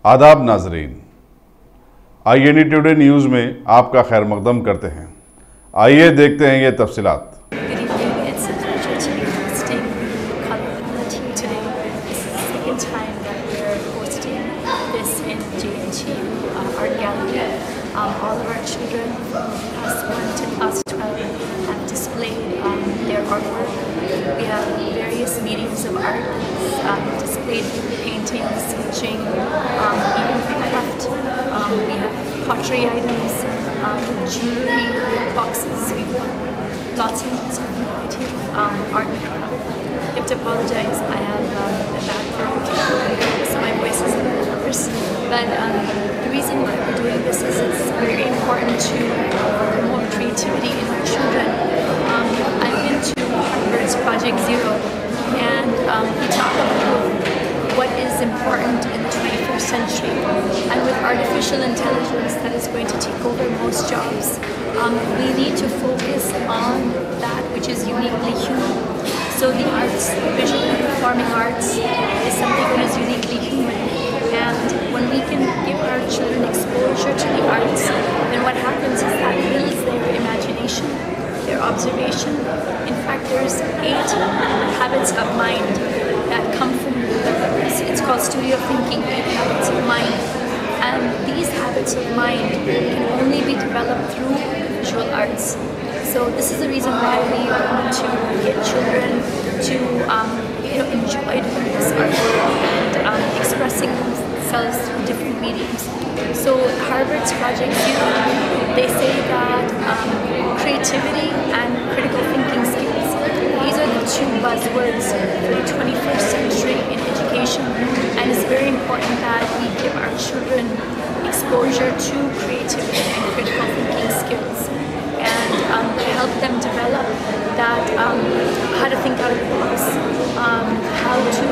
आदाब नाजरीन, IND today news में आपका खैर मकदम करते हैं। आइए देखते हैं ये तफसीलात। All of our children from class 1 to class 12 have displayed their artwork. We have various mediums of art displayed: painting, sketching, even craft. We have pottery items, jewelry, boxes. We've got lots and lots of variety of art and craft. I have to apologize, I have a bad throat, so my voice is a little hoarse. But the reason why we're doing this is it's very important to promote creativity in our children. I've been to Hyderabad's Project Zero, and we talk about what is important in the 21st century. And with artificial intelligence that is going to take over most jobs, we need to focus on that which is uniquely human. So the arts, visual and performing arts, is something that is uniquely human. And when we can give our children exposure to the arts, then what happens is that builds their imagination, their observation. In fact, there's 8 habits of mind that come from it's called studio thinking, 8 habits of mind. And these habits of mind can only be developed through visual arts. So this is the reason why we want to get children to enjoy doing this art and expressing themselves through different mediums. So Harvard's Project Zero, they say that creativity and critical thinking skills, these are the 2 buzzwords for the 21st century in education, and it's very important that we give our children exposure to creativity and critical thinking skills, and help them develop that how to think out of the box, how to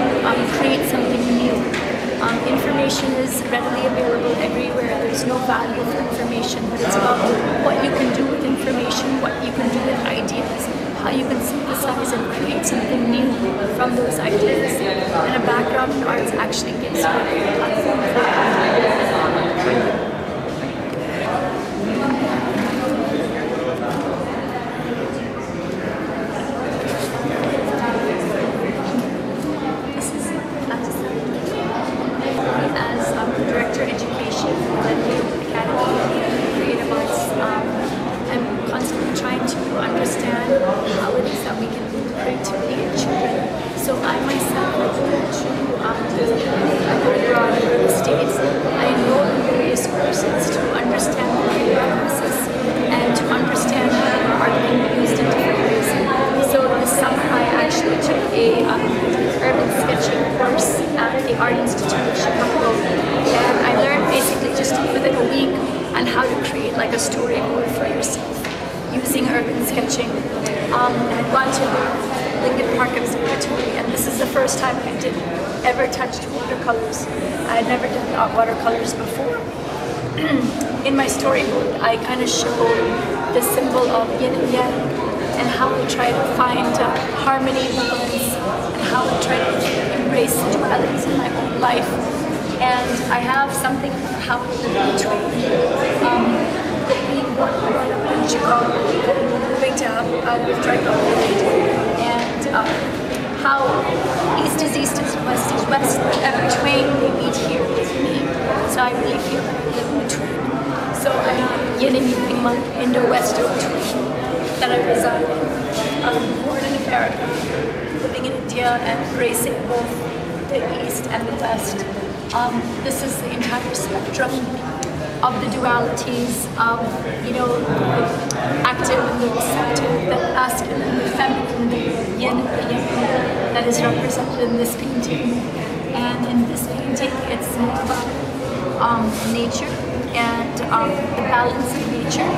create something new. Information is readily available everywhere. There's no value for information, but it's about what you can do with information, what you can do with ideas, how you can synthesize and create something new from those ideas. And a background in arts actually gives you a great platform for that. Like a storyboard for yourself using urban sketching. I'd gone to Lincoln Park Observatory, and this is the first time I did ever touched watercolors. I had never done watercolors before. In my storyboard, I kind of show the symbol of yin and yang, and how I try to find harmony and balance, and how I try to embrace dualities in my own life. And I have something for how to live between being born in Chicago, moving to Hyderabad, and how east is east, west is west, and between they meet here with me. So I really feel that I live in between. So I'm yin and yang, Indo-West between that I reside in. I'm born in America, living in India, and embracing both the east and the west. This is the entire spectrum of the dualities of, the active and the receptive, the masculine, the feminine, the yin and the yang that is represented in this painting. And in this painting, it's more about nature and the balance of nature.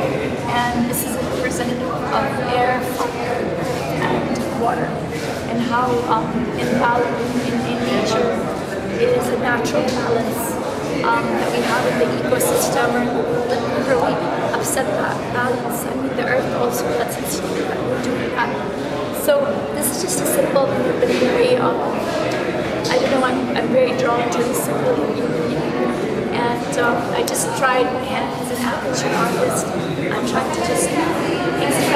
And this is a representative of air, fire, and water, and how in nature it is a natural balance that we have in the ecosystem, and whenever we upset that balance, the earth also lets us know that we're doing that. So this is just a symbol that I've been very, I don't know, I'm very drawn to this symbol. I just tried my hand as an amateur artist. I'm trying to just paint